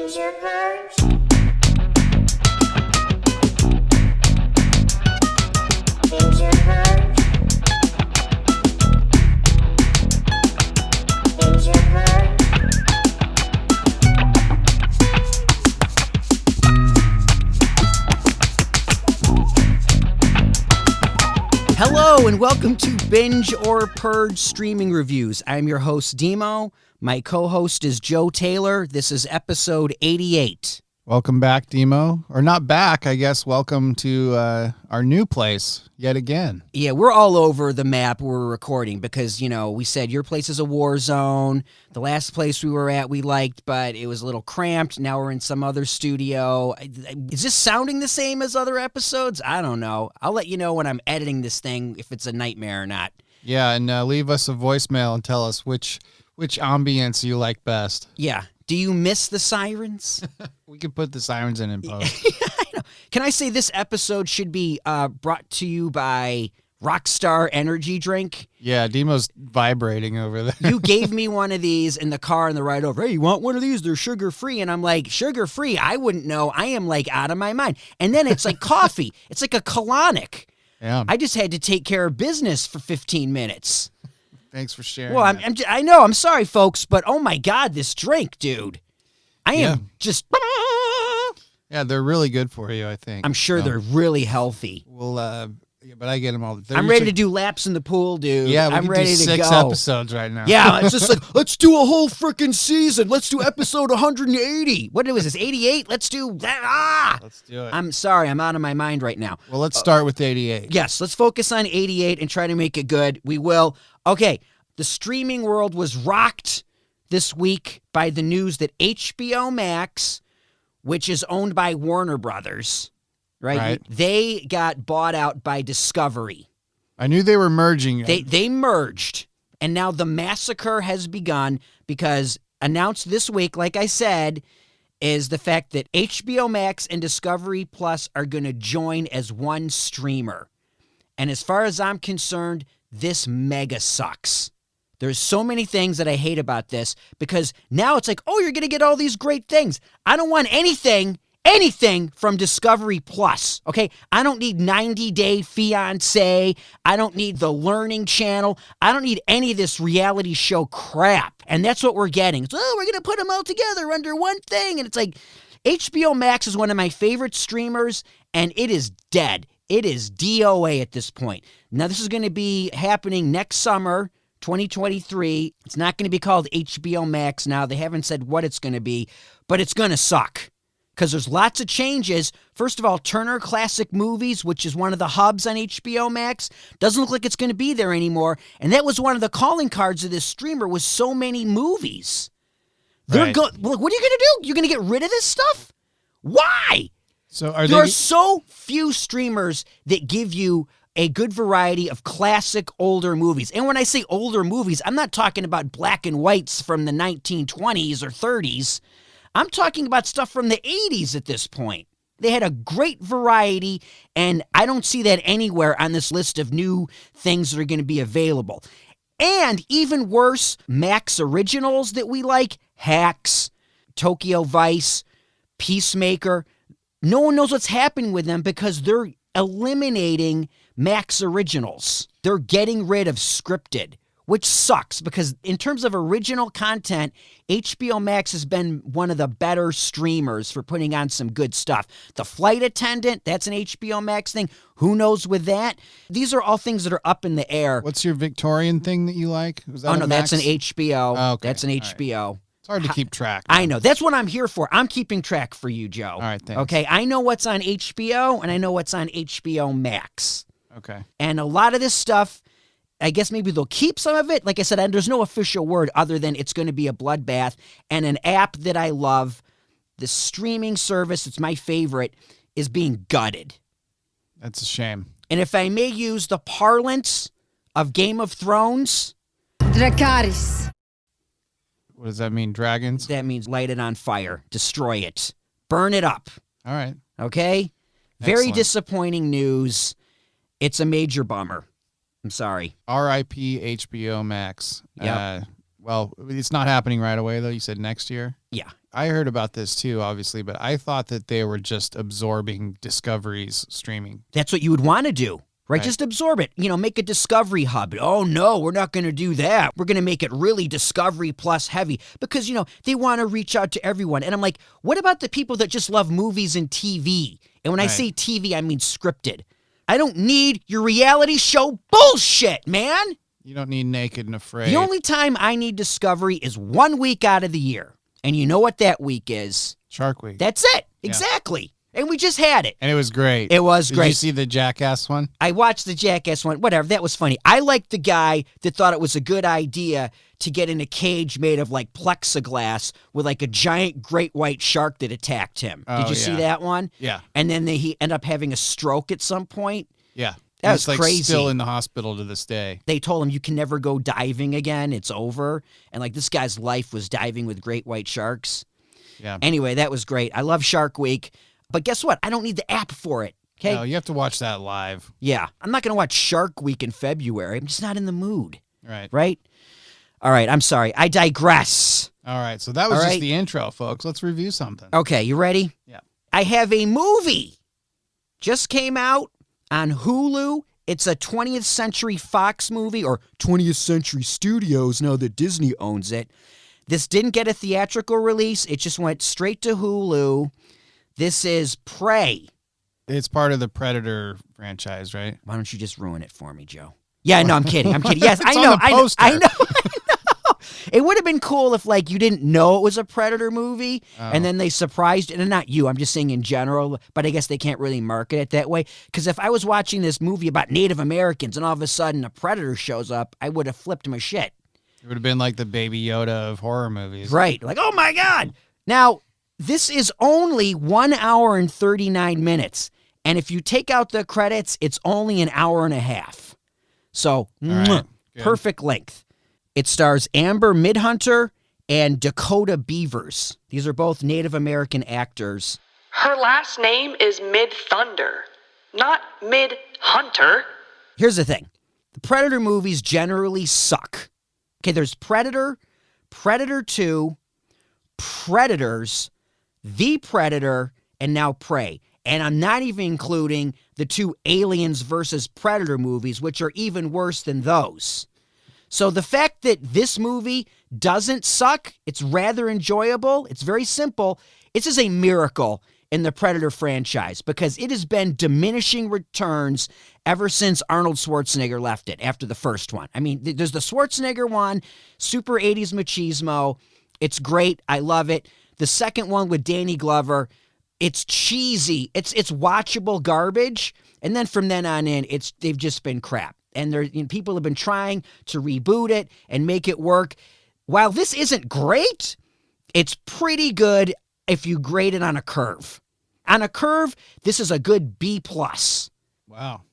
Binge or Purge? Binge or Purge? Binge or Purge? Hello and welcome to Binge or Purge Streaming Reviews. I'm your host, Dimo. My co-host is Joe Taylor. This is episode 88. Welcome back, Dimo. Or not back, I guess. Welcome to our new place yet again. Yeah, we're all over the map where we're recording because, you know, we said your place is a war zone. The last place we were at we liked, but it was a little cramped. Now we're in some other studio. Is this sounding the same as other episodes? I don't know. I'll let you know when I'm editing this thing if it's a nightmare or not. Yeah, and leave us a voicemail and tell us which ambience you like best. Yeah. Do you miss the sirens? We could put the sirens in post. I know. Can I say this episode should be brought to you by Rockstar Energy Drink? Yeah, Dimo's vibrating over there. You gave me one of these in the car on the ride over. Hey, you want one of these? They're sugar-free. And I'm like, sugar-free? I wouldn't know. I am like out of my mind. And then it's like coffee. It's like a colonic. Yeah. I just had to take care of business for 15 minutes. Thanks for sharing. Well, I know. I'm sorry, folks, but oh my God, this drink, dude. I am just... Yeah, they're really good for you, I think. I'm sure they're really healthy. Well, but I get them all. I'm ready to do laps in the pool, dude. Yeah, I'm ready do to 6 go. episodes right now. Yeah, it's just like, let's do a whole freaking season. Let's do episode 180. What was this, 88? Let's do that. Let's do it. I'm sorry, I'm out of my mind right now. Well, let's start with 88. Yes, let's focus on 88 and try to make it good. We will. Okay, the streaming world was rocked this week by the news that HBO Max, which is owned by Warner Brothers, right? They got bought out by Discovery. I knew they were merging. They merged, and now the massacre has begun because announced this week, like I said, is the fact that HBO Max and Discovery Plus are going to join as one streamer. And as far as I'm concerned, this mega sucks. There's so many things that I hate about this because now it's like, oh, you're going to get all these great things. I don't want anything from Discovery Plus, okay? I don't need 90 Day Fiancé. I don't need the Learning Channel. I don't need any of this reality show crap. And that's what we're getting. It's, oh, we're going to put them all together under one thing. And it's like, HBO Max is one of my favorite streamers, and it is dead. It is DOA at this point. Now, this is going to be happening next summer, 2023. It's not going to be called HBO Max now. They haven't said what it's going to be, but it's going to suck because there's lots of changes. First of all, Turner Classic Movies, which is one of the hubs on HBO Max, doesn't look like it's going to be there anymore. And that was one of the calling cards of this streamer was so many movies. Right. What are you going to do? You're going to get rid of this stuff? Why? So there are so few streamers that give you a good variety of classic older movies. And when I say older movies, I'm not talking about black and whites from the 1920s or 30s. I'm talking about stuff from the 80s at this point. They had a great variety, and I don't see that anywhere on this list of new things that are going to be available. And even worse, Max originals that we like, Hacks, Tokyo Vice, Peacemaker. No one knows what's happening with them because they're eliminating Max originals. They're getting rid of scripted, which sucks because in terms of original content, HBO Max has been one of the better streamers for putting on some good stuff. The Flight Attendant, that's an HBO Max thing. Who knows with that? These are all things that are up in the air. What's your Victorian thing that you like? Was that that's an HBO. Oh, okay. That's an HBO. Right. It's hard to keep track. I know. That's what I'm here for. I'm keeping track for you, Joe. All right, thanks. Okay, I know what's on HBO, and I know what's on HBO Max. Okay. And a lot of this stuff, I guess maybe they'll keep some of it. Like I said, there's no official word other than it's going to be a bloodbath. And an app that I love, the streaming service, it's my favorite, is being gutted. That's a shame. And if I may use the parlance of Game of Thrones... Dracarys. What does that mean, dragons? That means light it on fire, destroy it, burn it up. All right. Okay? Very Excellent. disappointing news. It's a major bummer. I'm sorry. R.I.P. HBO Max. Yep. Well, it's not happening right away, though. You said next year? Yeah. I heard about this too, obviously, but I thought that they were just absorbing Discovery's streaming. That's what you would want to do, right? Right. Just absorb it. Make a Discovery hub. Oh, no, we're not going to do that. We're going to make it really Discovery Plus heavy because, they want to reach out to everyone. And I'm like, what about the people that just love movies and TV? And when I Right. say TV, I mean scripted. I don't need your reality show bullshit, man. You don't need Naked and Afraid. The only time I need Discovery is 1 week out of the year. And you know what that week is? Shark Week. That's it. Exactly. And we just had it. And it was great. It was Did great. you see the Jackass one? I watched the Jackass one. Whatever. That was funny. I liked the guy that thought it was a good idea to get in a cage made of like plexiglass with like a giant great white shark that attacked him. Did Oh, you see yeah. that one? Yeah. And then he ended up having a stroke at some point. Yeah. That He's was like crazy. still in the hospital to this day. They told him you can never go diving again. It's over. And like this guy's life was diving with great white sharks. Yeah. Anyway, that was great. I love Shark Week. But guess what? I don't need the app for it. Okay. No, you have to watch that live. Yeah. I'm not going to watch Shark Week in February. I'm just not in the mood. Right. Right? All right. I'm sorry. I digress. All right. So that was All just right. the intro, folks. Let's review something. Okay. You ready? Yeah. I have a movie. Just came out on Hulu. It's a 20th Century Fox movie, or 20th Century Studios now that Disney owns it. This didn't get a theatrical release. It just went straight to Hulu. This is Prey. It's part of the Predator franchise, right? Why don't you just ruin it for me, Joe? Yeah, no, I'm kidding. I'm kidding. Yes, I It's on know. the I know. poster. I know. It would have been cool if, like, you didn't know it was a Predator movie, and then they surprised you. And not you, I'm just saying in general, but I guess they can't really market it that way. Because if I was watching this movie about Native Americans and all of a sudden a Predator shows up, I would have flipped my shit. It would have been like the Baby Yoda of horror movies. Right. Like, oh my God. Now, this is only 1 hour and 39 minutes. And if you take out the credits, it's only an hour and a half. So, right. Good. perfect length. It stars Amber Midhunter and Dakota Beavers. These are both Native American actors. Her last name is Mid-Thunder, not Mid-Hunter. Here's the thing. The Predator movies generally suck. Okay, there's Predator, Predator 2, Predators, The Predator, and now Prey. And I'm not even including the two Aliens versus Predator movies, which are even worse than those. So the fact that this movie doesn't suck, it's rather enjoyable, it's very simple. It's just a miracle in the Predator franchise because it has been diminishing returns ever since Arnold Schwarzenegger left it after the first one. I mean, there's the Schwarzenegger one, super 80s machismo. It's great. I love it. The second one with Danny Glover, it's cheesy. It's watchable garbage. And then from then on in, they've just been crap. And people have been trying to reboot it and make it work. While this isn't great, it's pretty good if you grade it on a curve. On a curve, this is a good B+. Wow.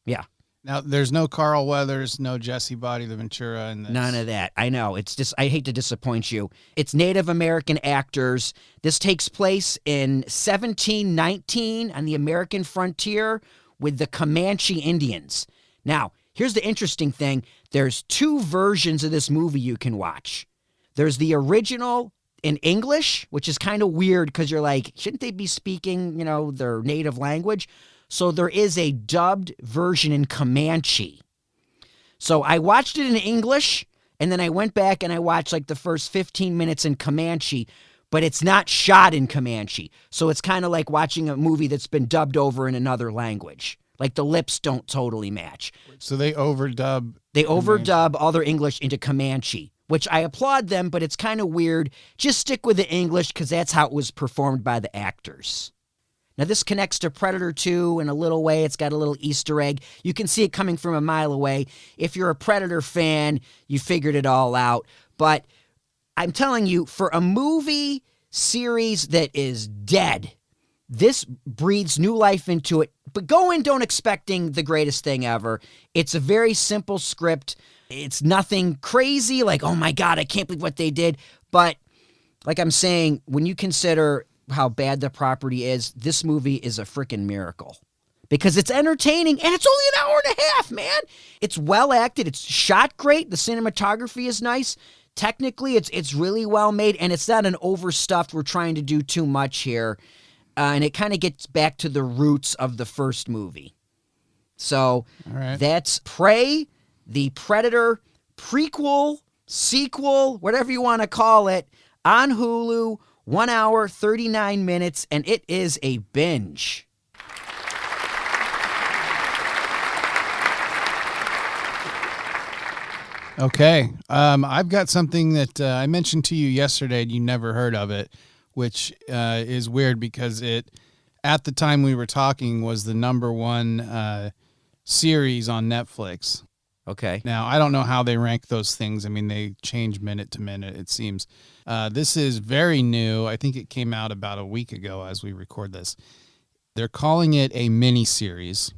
Yeah. Now, there's no Carl Weathers, no Jesse Body the Ventura in this. None of that. I know. It's just, I hate to disappoint you. It's Native American actors. This takes place in 1719 on the American frontier with the Comanche Indians. Now, here's the interesting thing. There's two versions of this movie you can watch. There's the original in English, which is kind of weird because you're like, shouldn't they be speaking, their native language? So there is a dubbed version in Comanche. So I watched it in English, and then I went back and I watched like the first 15 minutes in Comanche, but it's not shot in Comanche. So it's kind of like watching a movie that's been dubbed over in another language. Like the lips don't totally match. So they overdub. They overdub all their English into Comanche, which I applaud them, but it's kind of weird. Just stick with the English because that's how it was performed by the actors. Now, this connects to Predator 2 in a little way. It's got a little Easter egg. You can see it coming from a mile away. If you're a Predator fan, you figured it all out. But I'm telling you, for a movie series that is dead, this breathes new life into it. But go in, don't expecting the greatest thing ever. It's a very simple script. It's nothing crazy, like, oh my God, I can't believe what they did. But like I'm saying, when you consider how bad the property is, this movie is a freaking miracle. Because it's entertaining, and it's only an hour and a half, man. It's well acted. It's shot great. The cinematography is nice. technically it's really well made, and it's not an overstuffed, we're trying to do too much here. And it kind of gets back to the roots of the first movie. So All right. that's Prey, the Predator prequel, sequel, whatever you want to call it, on Hulu, 1 hour, 39 minutes, and it is a binge. Okay. I've got something that I mentioned to you yesterday and you never heard of it, which is weird because it, at the time we were talking, was the number one series on Netflix. Okay. Now, I don't know how they rank those things. I mean, they change minute to minute, it seems. This is very new. I think it came out about a week ago as we record this. They're calling it a mini-series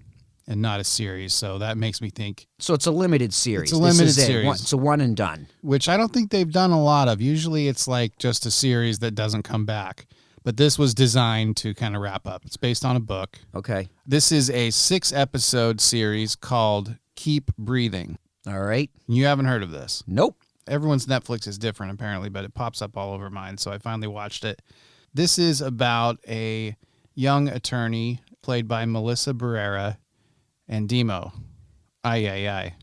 and not a series, so that makes me think. So it's a limited series. It's a limited This is series. It's a one and done. Which I don't think they've done a lot of. Usually it's like just a series that doesn't come back. But this was designed to kind of wrap up. It's based on a book. Okay. This is a 6-episode series called Keep Breathing. All right. You haven't heard of this. Nope. Everyone's Netflix is different apparently, but it pops up all over mine, so I finally watched it. This is about a young attorney played by Melissa Barrera and Dimo. Ay.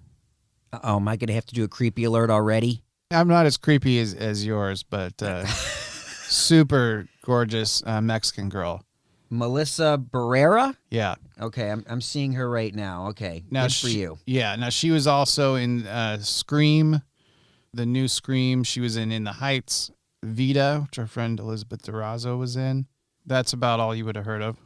Uh-oh, am I going to have to do a creepy alert already? I'm not as creepy as yours, but super gorgeous Mexican girl. Melissa Barrera? Yeah. Okay, I'm seeing her right now. Okay, Now good for you. Yeah. Now she was also in Scream, the new Scream. She was in the Heights, Vita, which our friend Elizabeth Durazo was in. That's about all you would have heard of.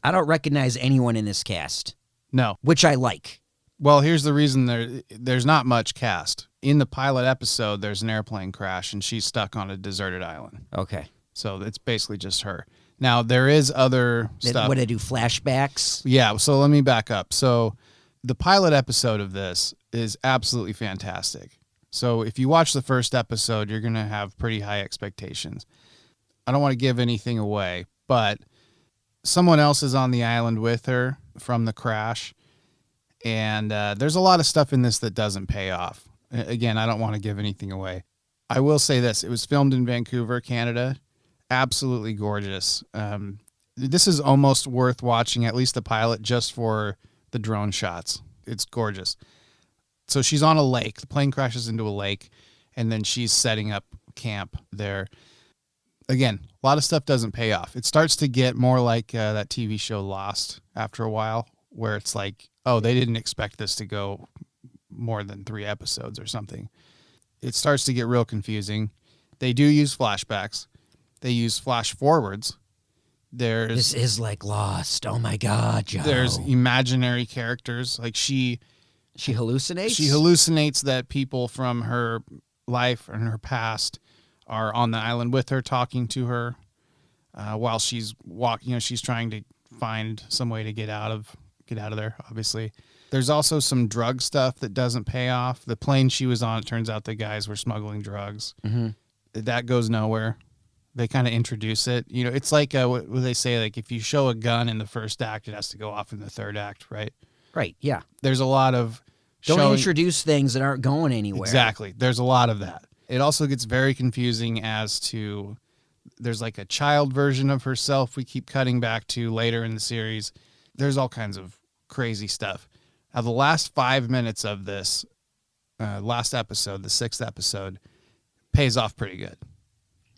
I don't recognize anyone in this cast, No. which I like. Well, here's the reason there's not much cast. In the pilot episode, there's an airplane crash, and she's stuck on a deserted island. Okay. So it's basically just her. Now, there is other stuff. What, I do flashbacks? Yeah, so let me back up. So the pilot episode of this is absolutely fantastic. So if you watch the first episode, you're going to have pretty high expectations. I don't want to give anything away, but someone else is on the island with her from the crash. And there's a lot of stuff in this that doesn't pay off. Again, I don't want to give anything away. I will say this. It was filmed in Vancouver, Canada. Absolutely gorgeous. This is almost worth watching, at least the pilot, just for the drone shots. It's gorgeous. So she's on a lake. The plane crashes into a lake, and then she's setting up camp there. Again, a lot of stuff doesn't pay off. It starts to get more like that TV show Lost after a while, where it's like, oh, they didn't expect this to go more than 3 episodes or something. It starts to get real confusing. They do use flashbacks. They use flash forwards. This is like Lost. Oh my God, Joe. There's imaginary characters. Like she hallucinates? She hallucinates that people from her life and her past are on the island with her, talking to her while she's walking. You know, she's trying to find some way to get out of there. Obviously, there's also some drug stuff that doesn't pay off. The plane she was on, it turns out the guys were smuggling drugs. Mm-hmm. That goes nowhere. They kind of introduce it. You know, it's like what they say, like if you show a gun in the first act, it has to go off in the third act, right? Right, yeah. There's a lot of Don't introduce things that aren't going anywhere. Exactly. There's a lot of that. It also gets very confusing as to there's like a child version of herself we keep cutting back to later in the series. There's all kinds of crazy stuff. Now, the last 5 minutes of this last episode, the 6th episode, pays off pretty good.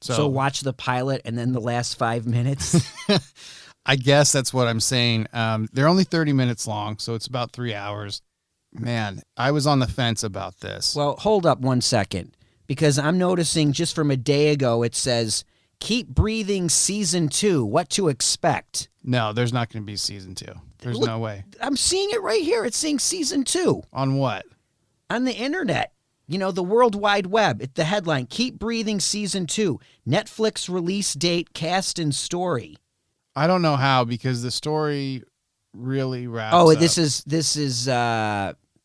So watch the pilot and then the last 5 minutes? I guess that's what I'm saying. They're only 30 minutes long, so it's about 3 hours. Man, I was on the fence about this. Well, hold up 1 second, because I'm noticing just from a day ago it says, Keep Breathing Season 2, what to expect. No, there's not going to be Season 2. There's no way. I'm seeing it right here. It's saying Season 2. On what? On the internet. You know, the World Wide Web. It's the headline, Keep Breathing Season 2. Netflix release date, cast, and story. I don't know how, because the story really wraps up. This is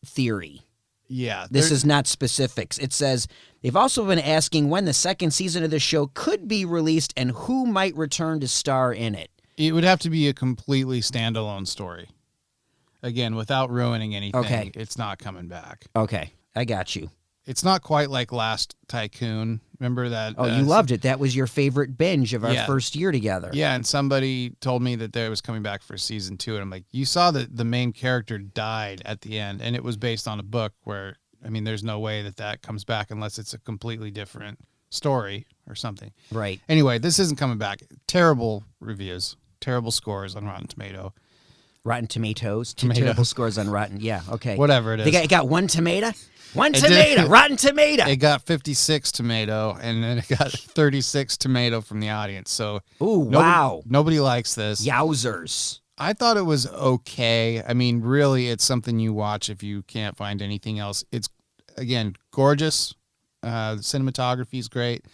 theory. Yeah. This is not specifics. It says, they've also been asking when the second season of the show could be released and who might return to star in it. It would have to be a completely standalone story. Again, without ruining anything, Okay. It's not coming back. Okay, I got you. It's not quite like Last Tycoon. Remember that? Oh, you loved it. That was your favorite binge of our first year together. Yeah, and somebody told me that they was coming back for season 2, and I'm like, you saw that the main character died at the end, and it was based on a book where, I mean, there's no way that comes back unless it's a completely different story or something. Right. Anyway, this isn't coming back. Terrible reviews, terrible scores on Rotten Tomato. Rotten Tomatoes. Tomato. Terrible scores on Rotten. Yeah, okay. Whatever it is. They got one tomato? One It tomato. did. Rotten Tomato. It got 56 tomato, and then it got 36 tomato from the audience. So, Ooh, wow. Nobody likes this. Yowzers. I thought it was okay. I mean, really, it's something you watch if you can't find anything else. It's, again, gorgeous. The cinematography is great.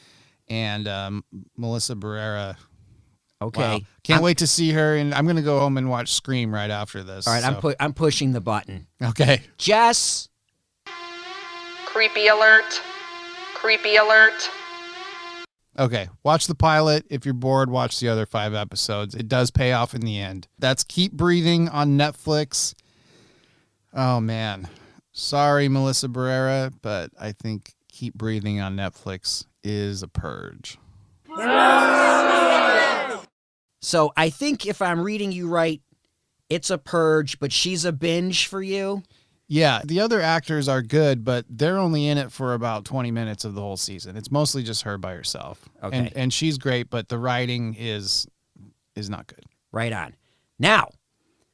And Melissa Barrera. Okay. Wow. Can't wait to see her. And I'm going to go home and watch Scream right after this. All right, I'm pushing the button. Okay. Jess. Creepy alert. Creepy alert. Okay, watch the pilot. If you're bored, watch the other 5 episodes. It does pay off in the end. That's Keep Breathing on Netflix. Oh, man. Sorry, Melissa Barrera, but I think Keep Breathing on Netflix is a purge. So I think if I'm reading you right, it's a purge, but she's a binge for you. Yeah, the other actors are good, but they're only in it for about 20 minutes of the whole season. It's mostly just her by herself. Okay. And she's great, but the writing is not good. Right on. Now,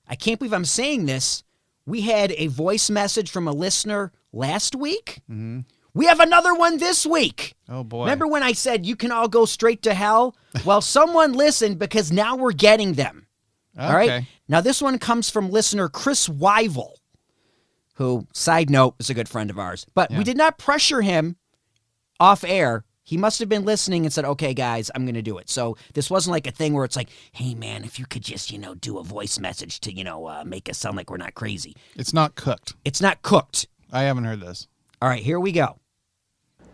I can't believe I'm saying this. We had a voice message from a listener last week. Mm-hmm. We have another one this week. Oh, boy. Remember when I said you can all go straight to hell? Well, someone listened because now we're getting them. Okay. All right? Now, this one comes from listener Chris Wyvel, who, side note, is a good friend of ours. But we did not pressure him off air. He must have been listening and said, okay, guys, I'm going to do it. So this wasn't like a thing where it's like, hey, man, if you could just, do a voice message to, make us sound like we're not crazy. It's not cooked. It's not cooked. I haven't heard this. All right, here we go.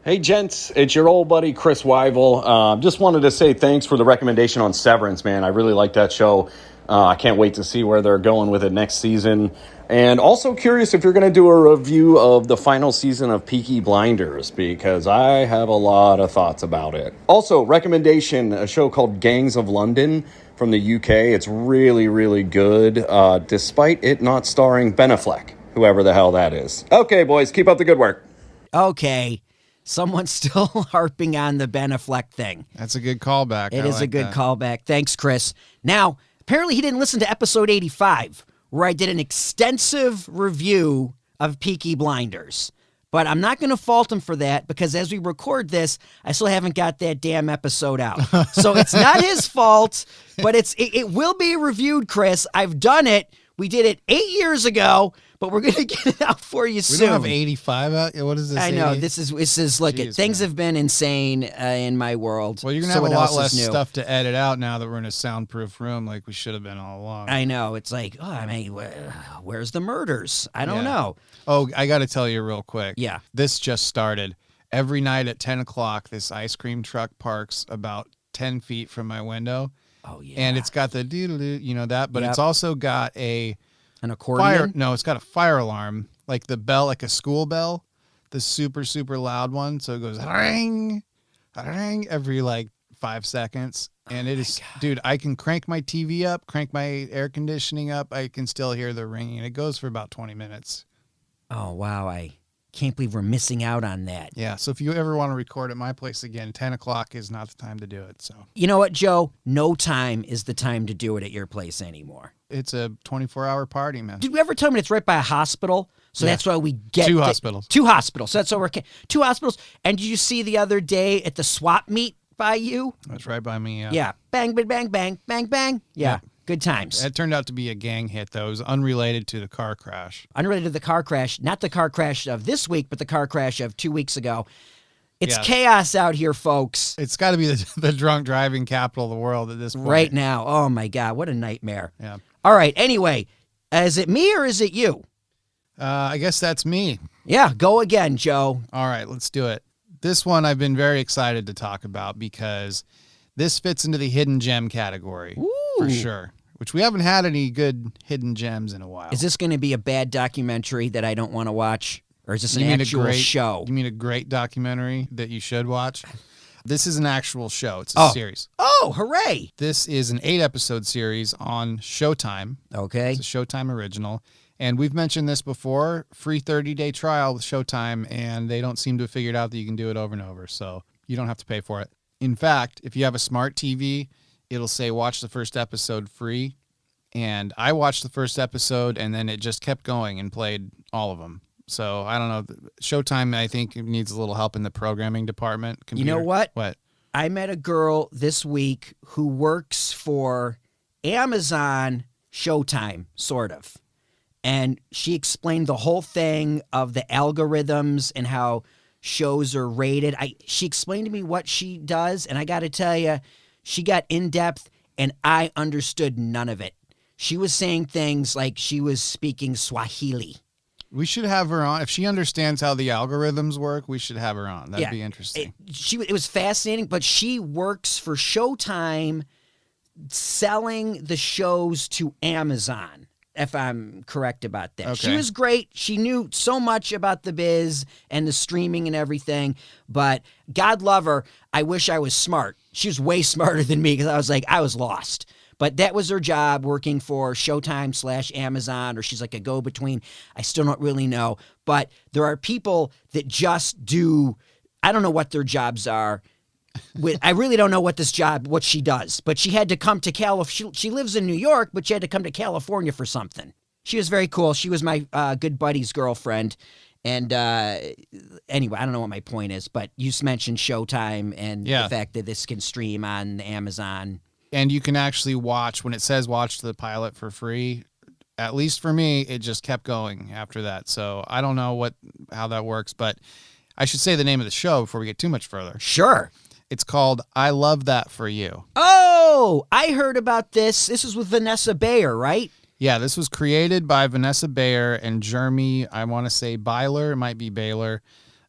Hey, gents, it's your old buddy Chris Wyvel. Just wanted to say thanks for the recommendation on Severance, man. I really like that show. I can't wait to see where they're going with it next season. And also curious if you're going to do a review of the final season of Peaky Blinders, because I have a lot of thoughts about it. Also, recommendation, a show called Gangs of London from the UK. It's really, really good, despite it not starring Ben Affleck, whoever the hell that is. Okay, boys, keep up the good work. Okay. Someone's still harping on the Ben Affleck thing. That's a good callback. It is a good callback. Thanks, Chris. Now, apparently he didn't listen to episode 85, where I did an extensive review of Peaky Blinders. But I'm not going to fault him for that, because as we record this, I still haven't got that damn episode out. So it's not his fault, but it will be reviewed, Chris. I've done it. We did it 8 years ago, but we're going to get it out for you We soon. don't have 85 out. What is this? I know. 80? This is look, Jeez, things man. have been insane in my world. Well, you're going to So have a what lot else less is new? stuff to edit out now that we're in a soundproof room like we should have been all along. I know. It's like, where's the murders? I don't know. Oh, I got to tell you real quick. Yeah. This just started. Every night at 10 o'clock, this ice cream truck parks about 10 feet from my window. Oh, yeah. And it's got the doo-doo-doo, that, but Yep. it's also got a An accordion? it's got a fire alarm, like the bell, like a school bell, the super, super loud one. So it goes ring, ring every 5 seconds. And it is, dude, I can crank my TV up, crank my air conditioning up. I can still hear the ringing. It goes for about 20 minutes. Oh, wow. I can't believe we're missing out on that. Yeah. So if you ever want to record at my place again, 10 o'clock is not the time to do it. So You know what, Joe? No time is the time to do it at your place anymore. it's a 24-hour party, man. Did we ever tell me it's right by a hospital? So Yeah. that's why we get Two hospitals. 2 hospitals. So that's why we're 2 hospitals. And did you see the other day at the swap meet by you? That's right by me. Yeah. Bang, bang, bang, bang, bang, bang. Yeah. Yeah. Good times. It turned out to be a gang hit, though. It was unrelated to the car crash. Unrelated to the car crash, not the car crash of this week, but the car crash of 2 weeks ago. It's Yeah. chaos out here, folks. It's got to be the drunk driving capital of the world at this point. Right now. Oh, my God. What a nightmare. Yeah. All right. Anyway, is it me or is it you? I guess that's me. Yeah. Go again, Joe. All right, let's do it. This one I've been very excited to talk about because this fits into the hidden gem category for Ooh. sure, which we haven't had any good hidden gems in a while. Is this going to be a bad documentary that I don't want to watch? Or is this You an mean actual show? You mean a great documentary that you should watch? This is an actual show. It's a series. Oh, hooray! This is an 8-episode series on Showtime. Okay. It's a Showtime original. And we've mentioned this before, free 30-day trial with Showtime, and they don't seem to have figured out that you can do it over and over, so you don't have to pay for it. In fact, if you have a smart TV, it'll say watch the first episode free, and I watched the first episode, and then it just kept going and played all of them. So, I don't know. Showtime, I think, needs a little help in the programming department. You know what? What? I met a girl this week who works for Amazon Showtime, sort of. And she explained the whole thing of the algorithms and how shows are rated. She explained to me what she does, and I got to tell you, she got in depth, and I understood none of it. She was saying things like she was speaking Swahili. We should have her on. If she understands how the algorithms work, we should have her on. That'd be interesting. It was fascinating, but she works for Showtime selling the shows to Amazon, if I'm correct about that. She Okay. was great. She knew so much about the biz and the streaming and everything, but God love her. I wish I was smart. She was way smarter than me because I was lost. But that was her job, working for Showtime/Amazon, or she's like a go-between. I still don't really know. But there are people that just do, I don't know what their jobs are. I really don't know what she does. But she had to come to California. She lives in New York, but she had to come to California for something. She was very cool. She was my good buddy's girlfriend. And anyway, I don't know what my point is, but you just mentioned Showtime and the fact that this can stream on Amazon. And you can actually watch, when it says watch the pilot for free, at least for me, it just kept going after that. So I don't know how that works, but I should say the name of the show before we get too much further. Sure. It's called I Love That For You. Oh, I heard about this. This is with Vanessa Bayer, right? Yeah, this was created by Vanessa Bayer and Jeremy, I want to say Byler, it might be Baylor,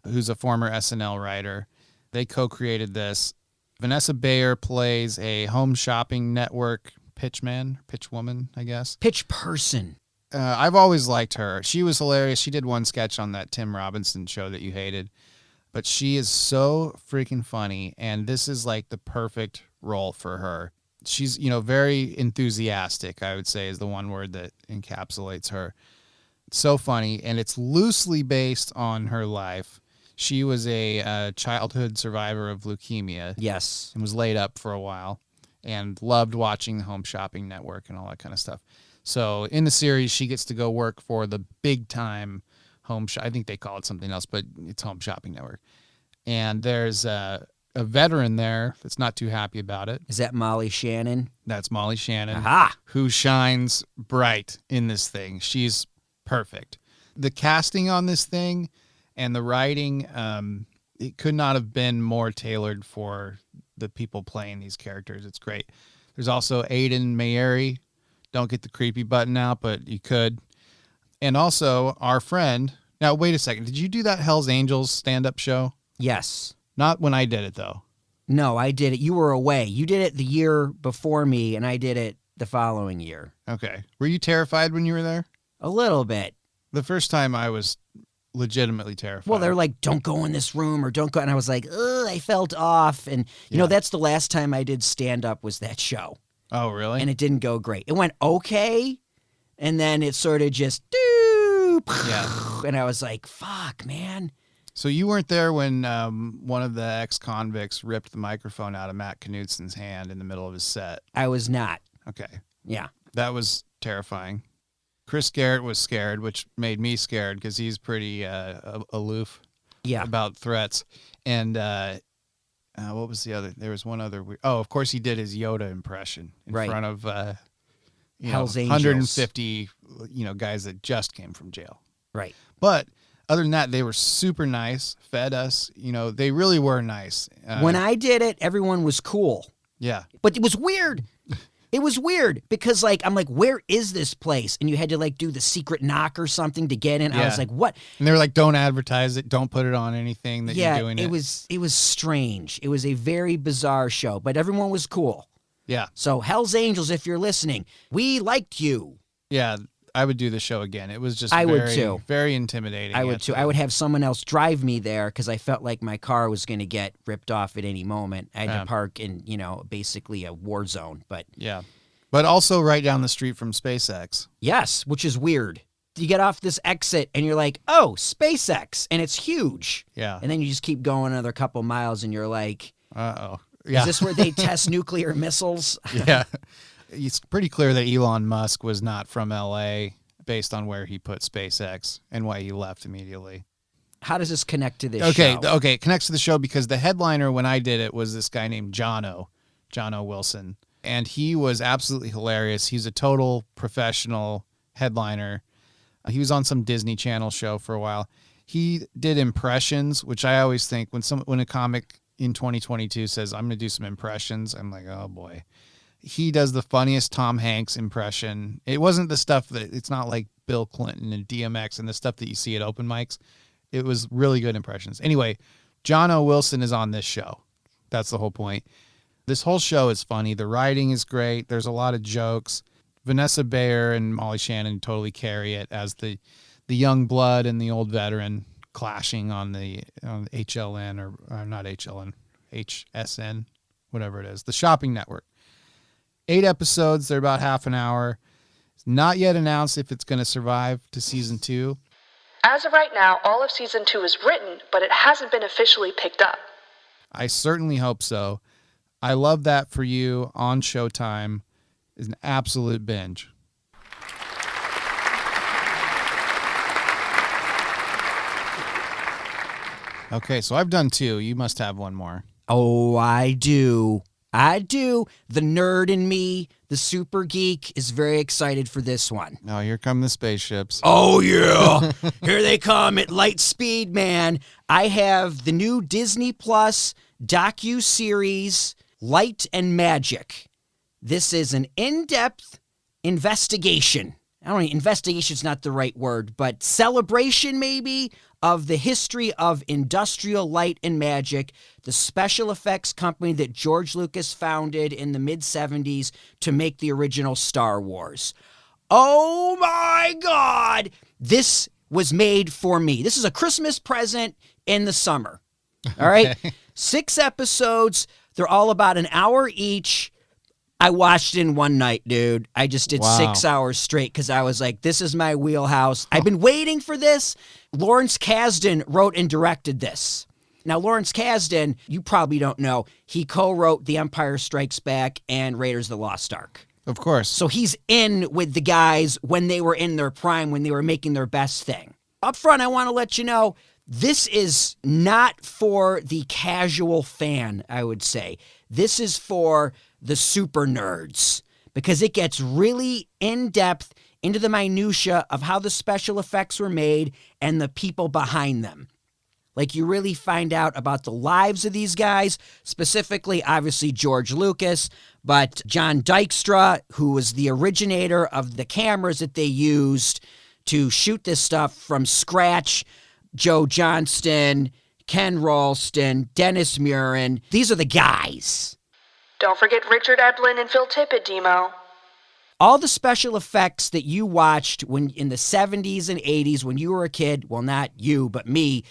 who's a former SNL writer. They co-created this. Vanessa Bayer plays a home shopping network pitchwoman, I guess. Pitch person. I've always liked her. She was hilarious. She did one sketch on that Tim Robinson show that you hated. But she is so freaking funny, and this is like the perfect role for her. She's, very enthusiastic, I would say, is the one word that encapsulates her. So funny, and it's loosely based on her life. She was a childhood survivor of leukemia. Yes. And was laid up for a while and loved watching the Home Shopping Network and all that kind of stuff. So in the series, she gets to go work for the big time I think they call it something else, but it's Home Shopping Network. And there's a veteran there that's not too happy about it. Is that Molly Shannon? That's Molly Shannon. Aha! Who shines bright in this thing. She's perfect. The casting on this thing and the writing, it could not have been more tailored for the people playing these characters. It's great. There's also Aiden Mayeri. Don't get the creepy button out, but you could. And also our friend. Now, wait a second. Did you do that Hell's Angels stand-up show? Yes. Not when I did it, though. No, I did it. You were away. You did it the year before me, and I did it the following year. Okay. Were you terrified when you were there? A little bit. The first time I was legitimately terrified. Well, they're like, don't go in this room or don't go. And I was like, ugh, I felt off. And, that's the last time I did stand-up was that show. Oh, really? And it didn't go great. It went okay, and then it sort of just, yeah. And I was like, fuck, man. So you weren't there when one of the ex-convicts ripped the microphone out of Matt Knutson's hand in the middle of his set? I was not. Okay. Yeah. That was terrifying. Chris Garrett was scared, which made me scared because he's pretty aloof about threats. And what was the other? There was one other. Of course, he did his Yoda impression in front of Hell's Angels. 150 guys that just came from jail. Right. But other than that, they were super nice, fed us. They really were nice. When I did it, everyone was cool. Yeah. But it was weird. It was weird because, I'm like, where is this place? And you had to, do the secret knock or something to get in. Yeah. I was like, what? And they were like, don't advertise it. Don't put it on anything that you're doing. It was strange. It was a very bizarre show, but everyone was cool. Yeah. So Hell's Angels, if you're listening, we liked you. Yeah. I would do the show again. It was just I would very, too. very intimidating. I would at too. the- I would have someone else drive me there because I felt like my car was going to get ripped off at any moment. I had Yeah. to park in, basically a war zone. But Yeah. But also right down the street from SpaceX. yes, which is weird. You get off this exit and you're like, oh, SpaceX, and it's huge. Yeah. And then you just keep going another couple miles and you're like, Uh-oh. Yeah. is this where they test nuclear missiles? Yeah. It's pretty clear that Elon Musk was not from LA based on where he put SpaceX and why he left immediately. How does this connect to this Okay, show? okay, it connects to the show because the headliner when I did it was this guy named Jono Wilson, and he was absolutely hilarious. He's a total professional headliner. He was on some Disney Channel show for a while. He did impressions, which I always think when a comic in 2022 says I'm going to do some impressions, I'm like, oh boy. He does the funniest Tom Hanks impression. It wasn't the stuff that it's not like Bill Clinton and DMX and the stuff that you see at open mics. It was really good impressions. Anyway, Jono Wilson is on this show. That's the whole point. This whole show is funny. The writing is great. There's a lot of jokes. Vanessa Bayer and Molly Shannon totally carry it as the young blood and the old veteran clashing on the HLN or not HLN, HSN, whatever it is, the shopping network. 8 episodes. They're about half an hour. It's not yet announced if it's going to survive to season 2. As of right now, all of season 2 is written, but it hasn't been officially picked up. I certainly hope so. I love that for you on Showtime. Is an absolute binge. Okay, so I've done 2. You must have one more. Oh, I do. The nerd in me, the super geek, is very excited for this one. Oh, here come the spaceships. Oh, yeah. Here they come at light speed, man. I have the new Disney Plus docu-series, Light and Magic. This is an in-depth investigation. Investigation's not the right word, but celebration maybe of the history of industrial light and magic, the special effects company that George Lucas founded in the mid-70s to make the original Star Wars. Oh my God! This was made for me. This is a Christmas present in the summer. All right? 6 episodes. They're all about an hour each. I watched it in one night, dude. I just did Wow. 6 hours straight because I was like, this is my wheelhouse. I've been waiting for this. Lawrence Kasdan wrote and directed this. Now, Lawrence Kasdan, you probably don't know, he co-wrote The Empire Strikes Back and Raiders of the Lost Ark. Of course. So he's in with the guys when they were in their prime, when they were making their best thing. Up front, I want to let you know, this is not for the casual fan, I would say. This is for the super nerds because it gets really in-depth into the minutia of how the special effects were made and the people behind them. Like, you really find out about the lives of these guys, specifically, obviously, George Lucas, but John Dykstra, who was the originator of the cameras that they used to shoot this stuff from scratch, Joe Johnston, Ken Ralston, Dennis Murin. These are the guys. Don't forget Richard Edlin and Phil Tippett, Dimo. All the special effects that you watched when in the 70s and 80s when you were a kid, well, not you, but me,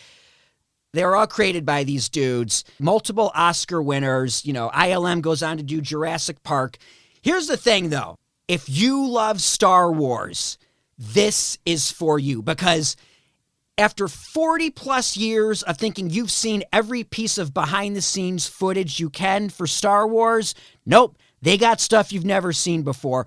they were all created by these dudes. Multiple Oscar winners. ILM goes on to do Jurassic Park. Here's the thing, though. If you love Star Wars, this is for you because after 40 plus years of thinking you've seen every piece of behind the scenes footage you can for Star Wars, nope, they got stuff you've never seen before,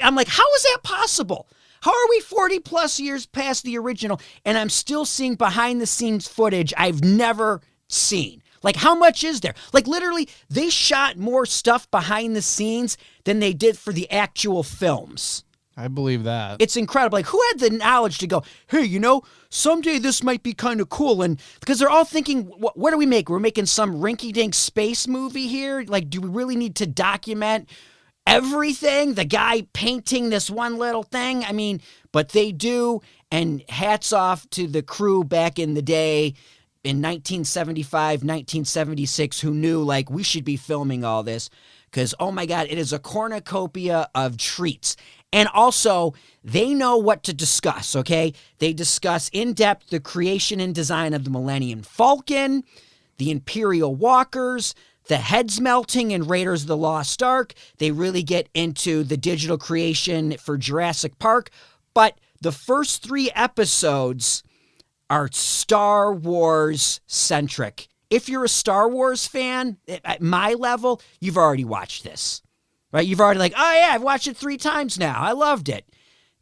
I'm like, how is that possible? How are we 40 plus years past the original and I'm still seeing behind the scenes footage I've never seen? Like, how much is there? Like, literally, they shot more stuff behind the scenes than they did for the actual films. I believe that. It's incredible. Like, who had the knowledge to go, hey, someday this might be kind of cool? And because they're all thinking, what do we make? We're making some rinky-dink space movie here? Like, do we really need to document everything? The guy painting this one little thing? I mean, but they do. And hats off to the crew back in the day in 1975, 1976, who knew, like, we should be filming all this. Because, oh my God, it is a cornucopia of treats. And also, they know what to discuss, okay? They discuss in depth the creation and design of the Millennium Falcon, the Imperial Walkers, the heads melting in Raiders of the Lost Ark. They really get into the digital creation for Jurassic Park. But the first 3 episodes are Star Wars centric. If you're a Star Wars fan, at my level, you've already watched this. Right? You've already oh yeah, I've watched it 3 times now. I loved it.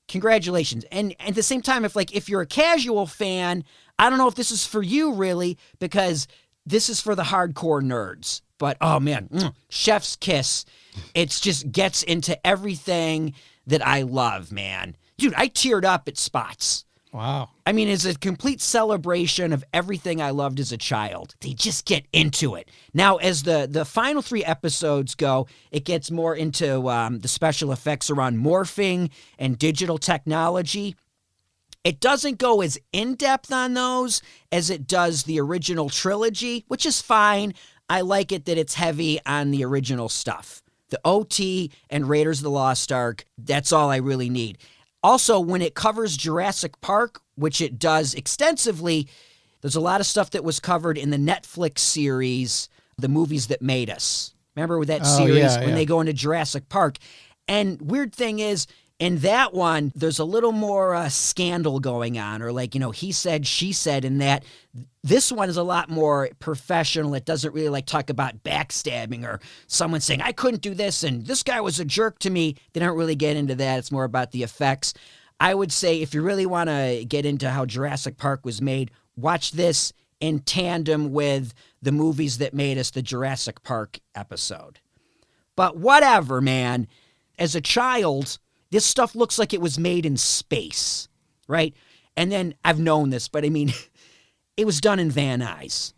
Congratulations. And at the same time, if you're a casual fan, I don't know if this is for you really, because this is for the hardcore nerds. But oh man, chef's kiss. It's just gets into everything that I love, man. Dude, I teared up at spots. Wow. I mean, it's a complete celebration of everything I loved as a child. They just get into it. Now, as the final 3 episodes go, it gets more into the special effects around morphing and digital technology. It doesn't go as in-depth on those as it does the original trilogy, which is fine. I like it that it's heavy on the original stuff. The OT and Raiders of the Lost Ark, that's all I really need. Also, when it covers Jurassic Park, which it does extensively, there's a lot of stuff that was covered in the Netflix series, The Movies That Made Us. Remember with that series when they go into Jurassic Park? And weird thing is, in that one, there's a little more scandal going on, or he said, she said, in that. This one is a lot more professional. It doesn't really talk about backstabbing or someone saying, I couldn't do this and this guy was a jerk to me. They don't really get into that. It's more about the effects. I would say if you really want to get into how Jurassic Park was made, watch this in tandem with The Movies That Made Us, the Jurassic Park episode. But whatever, man. As a child, this stuff looks like it was made in space, right? And then I've known this, but I mean, it was done in Van Nuys.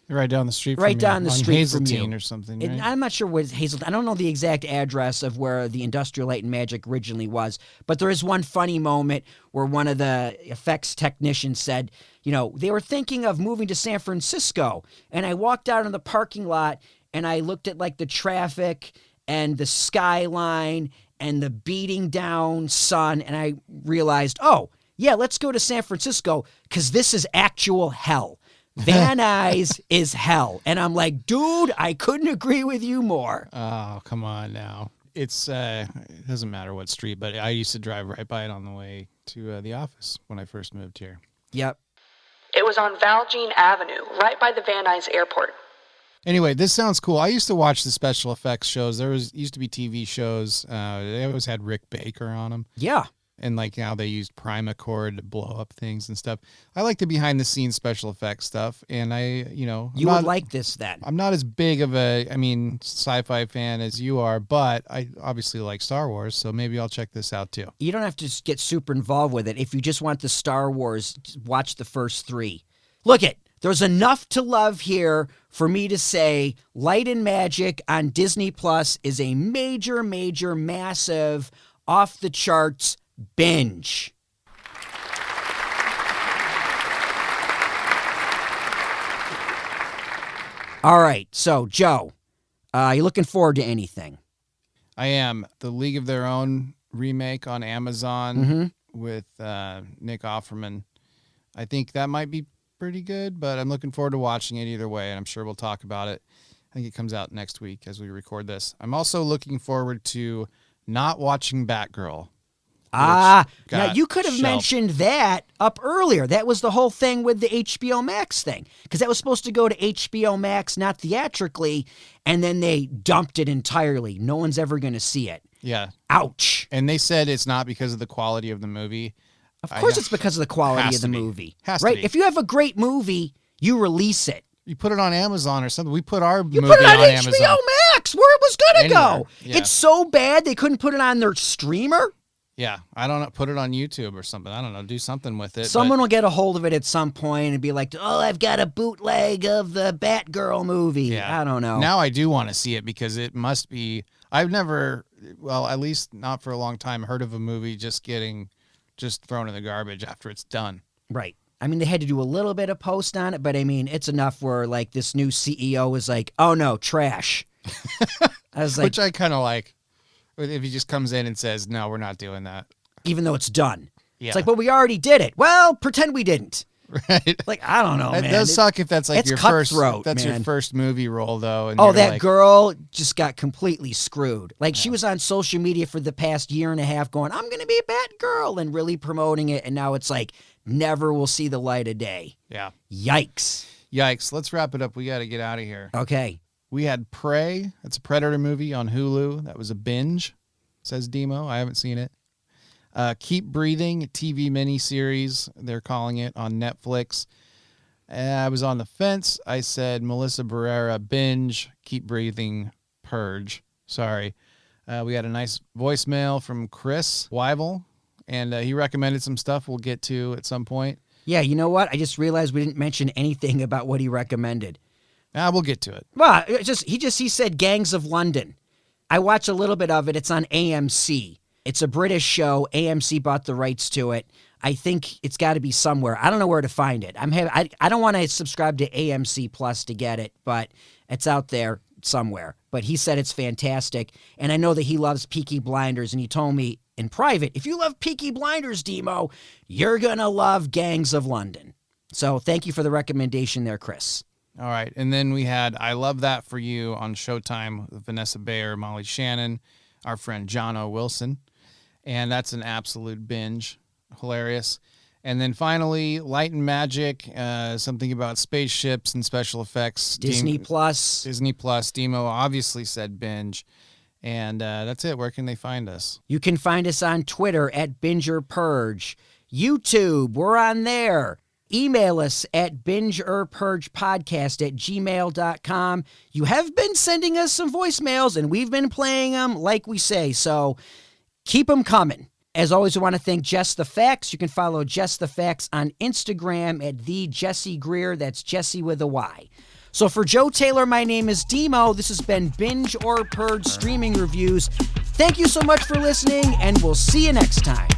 Right down the street from Right you, down the on street Hazeltine from you. or something, And right? I'm not sure where Hazeltine. I don't know the exact address of where the Industrial Light and Magic originally was, but there is one funny moment where one of the effects technicians said, they were thinking of moving to San Francisco. And I walked out in the parking lot and I looked at the traffic and the skyline and the beating down sun, and I realized, oh, yeah, let's go to San Francisco because this is actual hell. Van Nuys is hell. And I'm like, dude, I couldn't agree with you more. Oh, come on now. It's it doesn't matter what street, but I used to drive right by it on the way to the office when I first moved here. Yep. It was on Valjean Avenue, right by the Van Nuys Airport. Anyway, this sounds cool. I used to watch the special effects shows. There used to be TV shows. They always had Rick Baker on them. Yeah. And how they used Primacord to blow up things and stuff. I like the behind the scenes special effects stuff. And You would like this then. I'm not as big of a, sci-fi fan as you are, but I obviously like Star Wars. So maybe I'll check this out too. You don't have to get super involved with it. If you just want the Star Wars, watch the first 3. Look it. There's enough to love here for me to say Light and Magic on Disney Plus is a major, major, massive, off-the-charts binge. All right, so Joe, you looking forward to anything? I am. The League of Their Own remake on Amazon with Nick Offerman. I think that might be pretty good, but I'm looking forward to watching it either way, and I'm sure we'll talk about it. I think it comes out next week as we record this. I'm also looking forward to not watching Batgirl. Now got you could have shelved. mentioned that up earlier. That was the whole thing with the HBO Max thing, because that was supposed to go to HBO Max, not theatrically, and then they dumped it entirely. No one's ever going to see it. Yeah. Ouch. And they said it's not because of the quality of the movie. Of course it's because of the quality of the movie. Has to right? be. If you have a great movie, you release it. You put it on Amazon or something. We put our You movie put it on HBO Amazon. Max, where it was going to Anywhere. go. Yeah. It's so bad they couldn't put it on their streamer. Yeah, I don't know. Put it on YouTube or something. I don't know. Do something with it. Someone will get a hold of it at some point and be like, oh, I've got a bootleg of the Batgirl movie. Yeah. I don't know. Now I do want to see it because it must be. I've never, well, at least not for a long time, heard of a movie just thrown in the garbage after it's done. Right. I mean, they had to do a little bit of post on it, but I mean, it's enough where this new CEO was like, oh no, trash. I was like, Which I kind of like. If he just comes in and says, no, we're not doing that. even though it's done. Yeah. It's like, well, we already did it. Well, pretend we didn't. Right. Like, I don't know, It man. does suck if that's like it's your first. cutthroat, That's your man. first movie role, though. And Oh, you're that like, girl just got completely screwed. Like, she was on social media for the past year and a half going, I'm going to be a Batgirl, and really promoting it. And now it's like, never will see the light of day. Yeah. Yikes. Yikes. Let's wrap it up. We got to get out of here. Okay. We had Prey. That's a Predator movie on Hulu. That was a binge, says Dimo. I haven't seen it. Keep Breathing, TV miniseries, they're calling it, on Netflix. I was on the fence. I said Melissa Barrera, Binge, Keep Breathing, Purge. Sorry. We had a nice voicemail from Chris Weibel, and he recommended some stuff we'll get to at some point. Yeah, you know what? I just realized we didn't mention anything about what he recommended. We'll get to it. Well, he said Gangs of London. I watched a little bit of it. It's on AMC. It's a British show. AMC bought the rights to it. I think it's got to be somewhere. I don't know where to find it. I don't want to subscribe to AMC Plus to get it, but it's out there somewhere. But he said it's fantastic, and I know that he loves Peaky Blinders, and he told me in private, if you love Peaky Blinders, Demo, you're going to love Gangs of London. So thank you for the recommendation there, Chris. All right. And then we had I Love That For You on Showtime with Vanessa Bayer, Molly Shannon, our friend John O. Wilson. And that's an absolute binge. Hilarious. And then finally, Light and Magic, something about spaceships and special effects. Disney Plus. Disney Plus. Demo obviously said binge. And that's it. Where can they find us? You can find us on Twitter at Binge or Purge. YouTube, we're on there. Email us at bingeorpurgepodcast@gmail.com. You have been sending us some voicemails, and we've been playing them like we say, so keep them coming. As always, I want to thank Jess the Facts. You can follow Jess the Facts on Instagram at @TheJessieGreer. That's Jesse with a Y. So for Joe Taylor, my name is Demo. This has been Binge or Purge Streaming Reviews. Thank you so much for listening, and we'll see you next time.